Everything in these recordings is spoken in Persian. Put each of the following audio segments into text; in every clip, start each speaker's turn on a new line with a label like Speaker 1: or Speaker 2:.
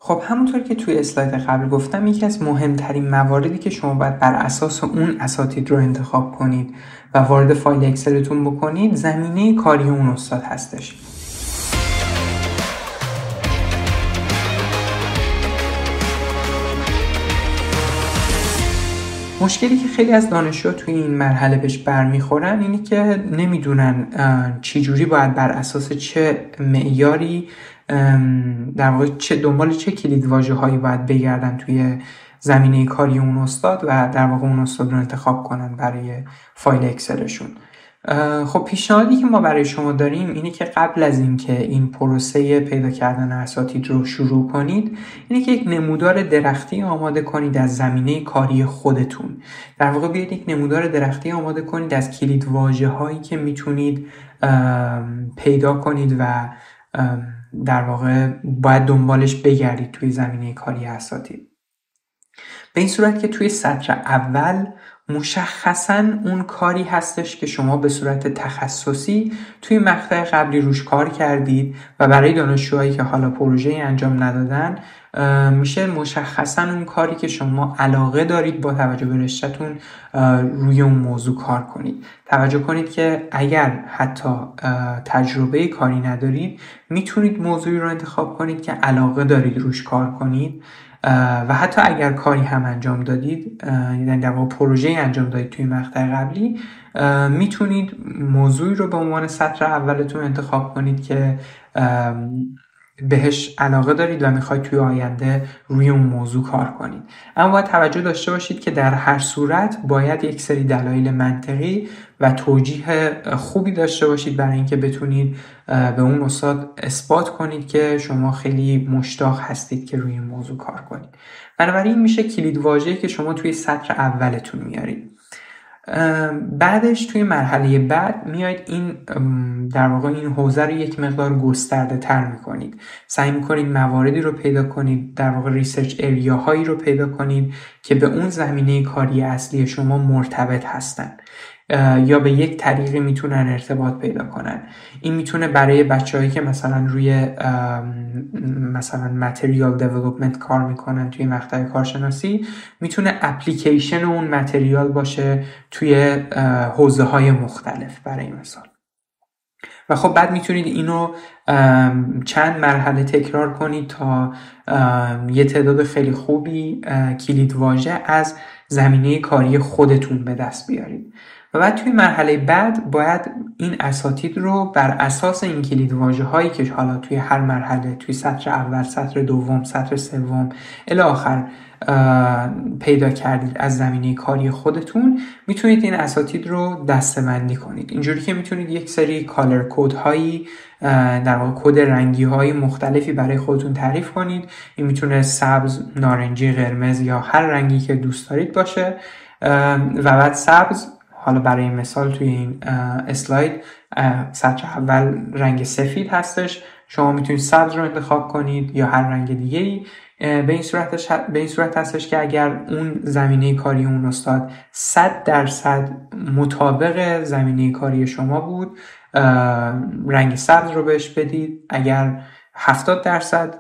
Speaker 1: خب همونطور که توی اسلاید قبل گفتم، یکی از مهمترین مواردی که شما باید بر اساس اون اساتید رو انتخاب کنید و وارد فایل اکسلتون بکنید زمینه کاری اون استاد هستش. مشکلی که خیلی از دانشجوها توی این مرحله بهش برمیخورن اینه که نمیدونن چی جوری باید بر اساس چه معیاری در واقع دنبال چه کلیدواژه‌هایی باید بگردن توی زمینه کاری اون استاد و در واقع اون استاد رو انتخاب کنن برای فایل اکسلشون. خب پیشنهادی که ما برای شما داریم اینه که قبل از اینکه این پروسه پیدا کردن اساتید رو شروع کنید، اینه که یک نمودار درختی آماده کنید از زمینه کاری خودتون. در واقع بیاید یک نمودار درختی آماده کنید از کلیدواژه‌هایی که میتونید پیدا کنید و در واقع باید دنبالش بگردید توی زمینه کاری اساتید. به این صورت که توی سطر اول مشخصاً اون کاری هستش که شما به صورت تخصصی توی مقطع قبلی روش کار کردید و برای دانشجوهایی که حالا پروژه انجام ندادن میشه مشخصاً اون کاری که شما علاقه دارید با توجه به رشته‌تون روی اون موضوع کار کنید. توجه کنید که اگر حتی تجربه کاری ندارید میتونید موضوعی رو انتخاب کنید که علاقه دارید روش کار کنید و حتی اگر کاری هم انجام دادید، یعنی در واقع پروژه انجام دادید توی مقطع قبلی، میتونید موضوعی رو به عنوان سطر اولتون انتخاب کنید که بهش علاقه دارید و میخواید توی آینده روی اون موضوع کار کنید. اما باید توجه داشته باشید که در هر صورت باید یک سری دلایل منطقی و توجیه خوبی داشته باشید برای اینکه بتونید به اون استاد اثبات کنید که شما خیلی مشتاق هستید که روی این موضوع کار کنید. بنابراین میشه کلیدواژه‌ای که شما توی سطر اولتون میارید. بعدش توی مرحله بعد میاید این در واقع این حوزه رو یک مقدار گسترده تر میکنید. سعی میکنید مواردی رو پیدا کنید، در واقع ریسرچ اریاهایی رو پیدا کنید که به اون زمینه کاری اصلی شما مرتبط هستن یا به یک طریقی میتونن ارتباط پیدا کنن. این میتونه برای بچه‌هایی که مثلا روی مثلا متریال دیولپمنت کار میکنن توی مقطع کارشناسی، میتونه اپلیکیشن اون متریال باشه توی حوزه‌های مختلف برای مثال. و خب بعد میتونید اینو چند مرحله تکرار کنید تا یه تعداد خیلی خوبی کلیدواژه از زمینه کاری خودتون به دست بیارید. و بعد توی مرحله بعد باید این اساتید رو بر اساس این کلیدواژه هایی که حالا توی هر مرحله، توی سطر اول، سطر دوم، سطر سوم الی آخر پیدا کردید از زمینه کاری خودتون، میتونید این اساتید رو دسته‌بندی کنید. اینجوری که میتونید یک سری کالر کد هایی، در واقع کد رنگی های مختلفی برای خودتون تعریف کنید. این میتونه سبز، نارنجی، قرمز یا هر رنگی که دوست دارید باشه. و بعد سبز، حالا برای مثال توی این اسلاید سطر اول رنگ سفید هستش، شما میتونید سبز رو انتخاب کنید یا هر رنگ دیگه‌ای. به این صورت هستش که اگر اون زمینه کاری اون استاد 100% مطابق زمینه کاری شما بود، رنگ سبز رو بهش بدید. اگر 70%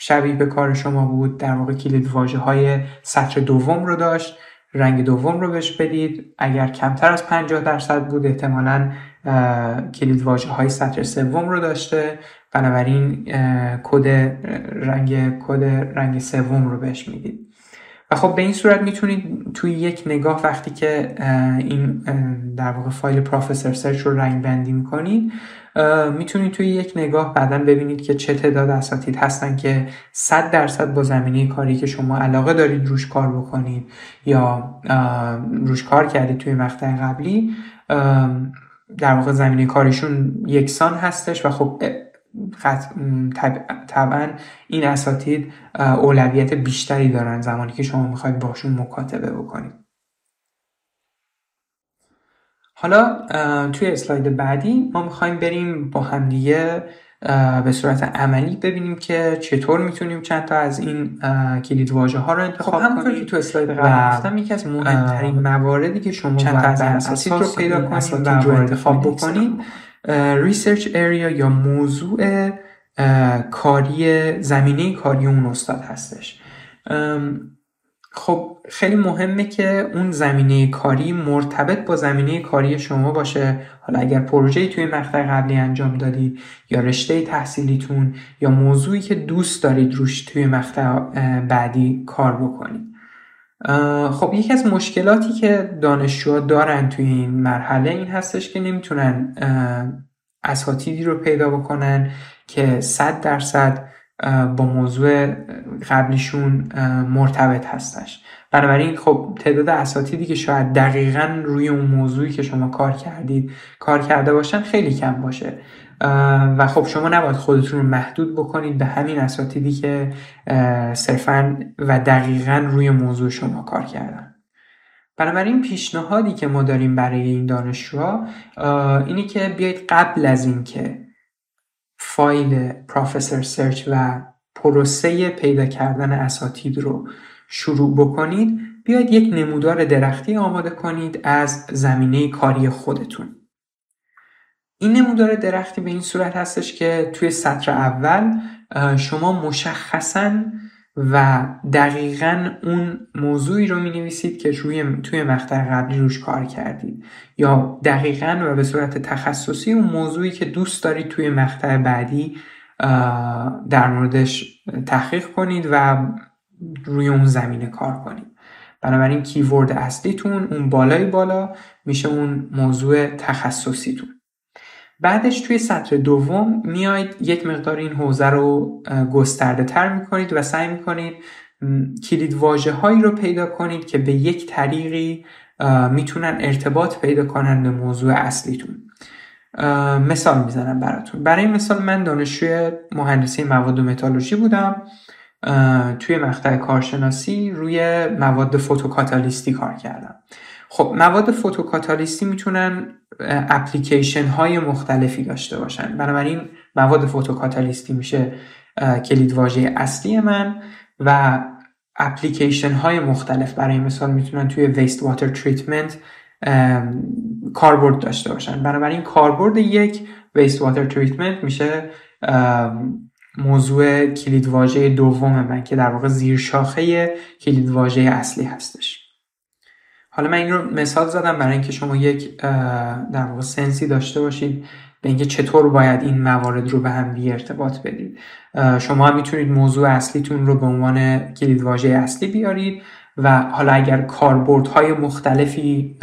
Speaker 1: شبیه به کار شما بود، در واقع کلیدواژه‌های سطر دوم رو داشت، رنگ دوم رو بهش بدید. اگر کمتر از 50% بود، احتمالاً کلیدواژه‌های سطر سوم رو داشته، بنابراین کد رنگ سوم رو بهش میدید. و خب به این صورت میتونید توی یک نگاه وقتی که این در واقع فایل پروفسور سرچ رو رنگ بندی میکنید، میتونید توی یک نگاه بعداً ببینید که چه تعداد اساتید هستن که 100% با زمینه کاری که شما علاقه دارید روش کار بکنید یا روش کار کردید توی مقطع قبلی، در واقع زمینه کاریشون یکسان هستش و خب طبعا این اساتید اولویت بیشتری دارن زمانی که شما میخواید باشون مکاتبه بکنید. حالا توی اسلاید بعدی ما میخوایم بریم با همدیگه به صورت عملی ببینیم که چطور میتونیم چند تا از این کلیدواژه ها رو انتخاب کنیم. همونطور که تو اسلاید قبل گفتم، یکی از مهمترین مواردی که شما چند تا از این اساتید رو پیدا کنید و انتخاب بکنید، ریسرچ اریا یا موضوع زمینه کاری اون استاد هستش. خب خیلی مهمه که اون زمینه کاری مرتبط با زمینه کاری شما باشه. حالا اگر پروژه‌ای توی مقطع قبلی انجام دادید یا رشته تحصیلیتون یا موضوعی که دوست دارید روش توی مقطع بعدی کار بکنید. خب یکی از مشکلاتی که دانشجوها دارن توی این مرحله این هستش که نمیتونن اساتیدی رو پیدا بکنن که 100% با موضوع قبلیشون مرتبط هستش. بنابراین خب تعداد اساتیدی که شاید دقیقاً روی اون موضوعی که شما کار کرده باشن خیلی کم باشه و خب شما نباید خودتون رو محدود بکنید به همین اساتیدی که صرفاً و دقیقاً روی موضوع شما کار کردن. بنابراین پیشنهادی که ما داریم برای این دانشجوها اینه که بیایید قبل از این که فایل پروفسور سرچ و پروسه پیدا کردن اساتید رو شروع بکنید، بیایید یک نمودار درختی آماده کنید از زمینه کاری خودتون. این نمودار درختی به این صورت هستش که توی سطر اول شما مشخصاً و دقیقاً اون موضوعی رو می‌نویسید که توی مقطع قبلی روش کار کردید یا دقیقاً و به صورت تخصصی اون موضوعی که دوست دارید توی مقطع بعدی در موردش تحقیق کنید و روی اون زمینه کار کنید. بنابراین کیورد اصلیتون اون بالای بالا میشه اون موضوع تخصصیتون. بعدش توی سطر دوم میایید یک مقدار این حوزه رو گسترده تر میکنید و سعی میکنید کلید واژه هایی رو پیدا کنید که به یک طریقی میتونن ارتباط پیدا کنن به موضوع اصلیتون. مثال میزنم براتون. برای مثال من دانشجوی مهندسی مواد و متالورژی بودم. توی مقطع کارشناسی روی مواد فوتوکاتالیستی کار کردم. خب مواد فوتوکاتالیستی میتونن اپلیکیشن های مختلفی داشته باشن. بنابراین مواد فوتوکاتالیستی میشه کلید واژه اصلی من و اپلیکیشن های مختلف برای مثال میتونن توی ویست واتر تریتمنت کاربرد داشته باشن. بنابراین کاربرد یک ویست واتر تریتمنت میشه موضوع کلید واژه دوم من که در واقع زیر شاخه کلید واژه اصلی هستش. حالا من این رو مثال زدم برای اینکه شما یک در واقع سنسی داشته باشید به اینکه چطور باید این موارد رو به هم دیگه ارتباط بدید. شما هم میتونید موضوع اصلیتون رو به عنوان کلید واژه اصلی بیارید و حالا اگر کاربردهای مختلفی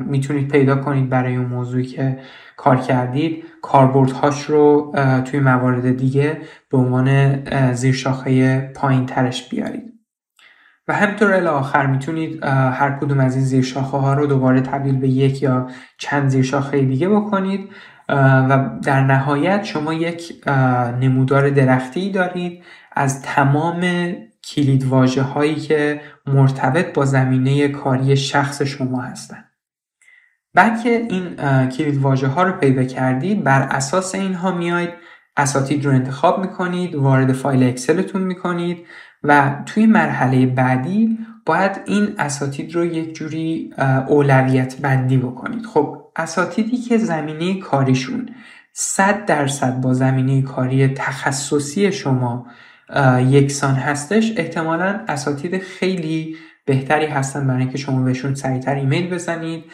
Speaker 1: میتونید پیدا کنید برای اون موضوعی که کار کردید، کاربردهاش رو توی موارد دیگه به عنوان زیر شاخه پایین ترش بیارید. و همینطور الی آخر میتونید هر کدوم از این زیر شاخه ها رو دوباره تبدیل به یک یا چند زیر شاخه دیگه بکنید و در نهایت شما یک نمودار درختی دارید از تمام کلید واژه هایی که مرتبط با زمینه کاری شخص شما هستند. بعد که این کلید واژه ها رو پیدا کردید، بر اساس اینها میایید اساتید رو انتخاب میکنید، وارد فایل اکسلتون میکنید و توی مرحله بعدی باید این اساتید رو یک جوری اولویت بندی بکنید. خب اساتیدی که زمینه کاریشون 100% با زمینه کاری تخصصی شما یکسان هستش، احتمالاً اساتید خیلی بهتری هستن برای اینکه شما بهشون سریعتر ایمیل بزنید،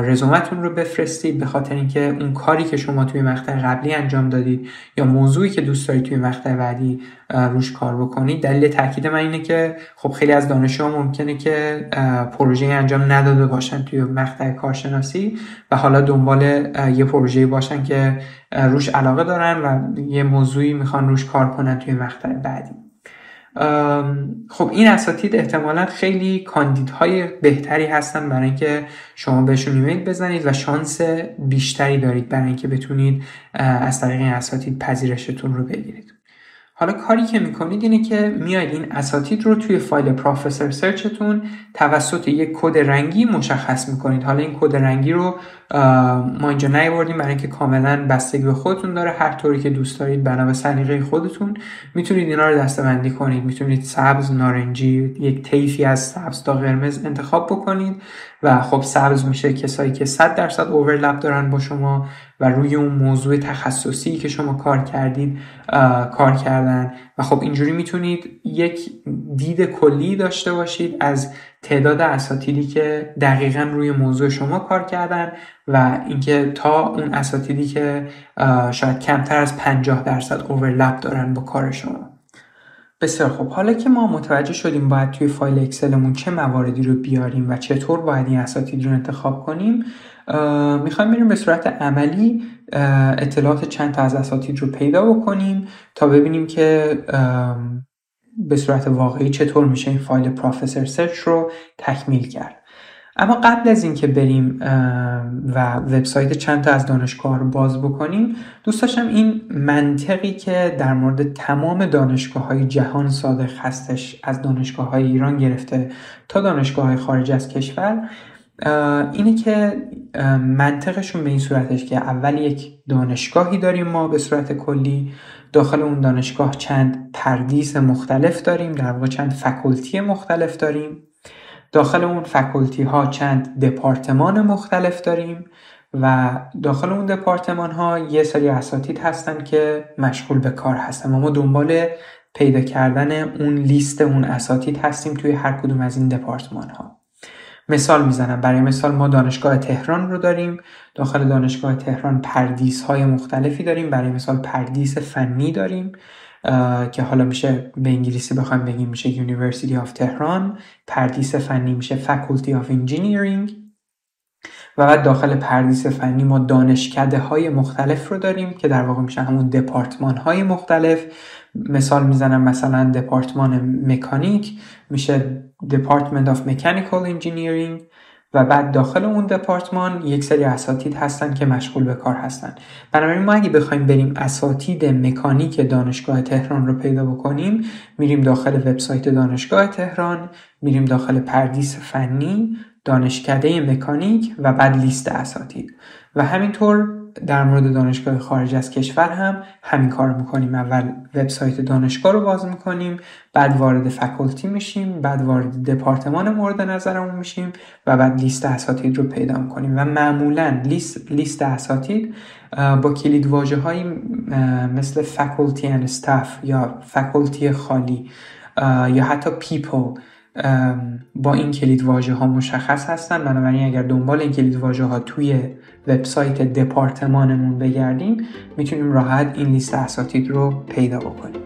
Speaker 1: رزومتون رو بفرستید، به خاطر اینکه اون کاری که شما توی مقطع قبلی انجام دادید یا موضوعی که دوست دارید توی مقطع بعدی روش کار بکنید. دلیل تاکید من اینه که خب خیلی از دانشجوها ممکنه که پروژه انجام نداده باشن توی مقطع کارشناسی و حالا دنبال یه پروژه‌ای باشن که روش علاقه دارن و یه موضوعی میخوان روش کار کنن توی مقطع بعدی. خب این اساتید احتمالاً خیلی کاندیدهای بهتری هستن برای اینکه شما بهشون ایمیل بزنید و شانس بیشتری دارید برای اینکه بتونید از طریق این اساتید پذیرشتون رو بگیرید. حالا کاری که میکنید اینه که میایید این اساتید رو توی فایل پروفسور سرچتون توسط یک کد رنگی مشخص میکنید. حالا این کد رنگی رو ما اینجا نیاوردیم برای اینکه کاملا بستگی به خودتون داره، هر طوری که دوست دارید بنا به سلیقه خودتون میتونید اینا رو دسته‌بندی کنید. میتونید سبز، نارنجی، یک طیفی از سبز تا قرمز انتخاب بکنید و خب سبز میشه کسایی که 100% اورلپ دارن با شما و روی اون موضوع تخصصی که شما کار کردید کار کردن و خب اینجوری میتونید یک دید کلی داشته باشید از تعداد اساتیدی که دقیقاً روی موضوع شما کار کردن و اینکه تا اون اساتیدی که شاید کمتر از 50% اورلپ دارن با کار شما. بسیار خب، حالا که ما متوجه شدیم باید توی فایل اکسلمون چه مواردی رو بیاریم و چطور باید این اساتید رو انتخاب کنیم، میخوایم بریم به صورت عملی اطلاعات چند تا از اساتید رو پیدا بکنیم تا ببینیم که به صورت واقعی چطور میشه این فایل پروفسور سرچ رو تکمیل کرد. اما قبل از اینکه بریم و وبسایت چند تا از دانشگاه رو باز بکنیم، دوست داشتم این منطقی که در مورد تمام دانشگاه‌های جهان صادق هستش، از دانشگاه‌های ایران گرفته تا دانشگاه‌های خارج از کشور، اینه که منطقشون به این صورتش که اول یک دانشگاهی داریم ما به صورت کلی، داخل اون دانشگاه چند پردیس مختلف داریم، در واقع چند فکولتی مختلف داریم، داخل اون فکولتی ها چند دپارتمان مختلف داریم و داخل اون دپارتمان ها یه سری اساتید هستن که مشغول به کار هستن و ما دنبال پیدا کردن اون لیست اون اساتید هستیم توی هر کدوم از این دپارتمان ها. مثال میزنم، برای مثال ما دانشگاه تهران رو داریم، داخل دانشگاه تهران پردیس های مختلفی داریم، برای مثال پردیس فنی داریم که حالا میشه به انگلیسی بخوایم بگیم میشه University of تهران، پردیس فنی میشه Faculty of Engineering و بعد داخل پردیس فنی ما دانشکده های مختلف رو داریم که در واقع میشه همون دپارتمان های مختلف. مثال میزنم، مثلا دپارتمان مکانیک میشه Department of Mechanical Engineering و بعد داخل اون دپارتمان یک سری اساتید هستن که مشغول به کار هستن. بنابراین ما اگه بخوایم بریم اساتید مکانیک دانشگاه تهران رو پیدا بکنیم، میریم داخل وبسایت دانشگاه تهران، میریم داخل پردیس فنی، دانشکده مکانیک و بعد لیست اساتید و همینطور در مورد دانشگاه خارج از کشور هم همین کار رو میکنیم. اول وبسایت دانشگاه رو باز میکنیم، بعد وارد فکولتی میشیم، بعد وارد دپارتمان مورد نظرمون میشیم و بعد لیست اساتید رو پیدا میکنیم و معمولا لیست اساتید با کلید واژه هایی مثل فکولتی اند استاف یا فکولتی خالی یا حتی پیپل با این کلید واژه ها مشخص هستن. بنابراین اگر دنبال این کلید واژه ها توی وبسایت دپارتمانمون بگردیم، میتونیم راحت این لیست اساتید رو پیدا بکنیم.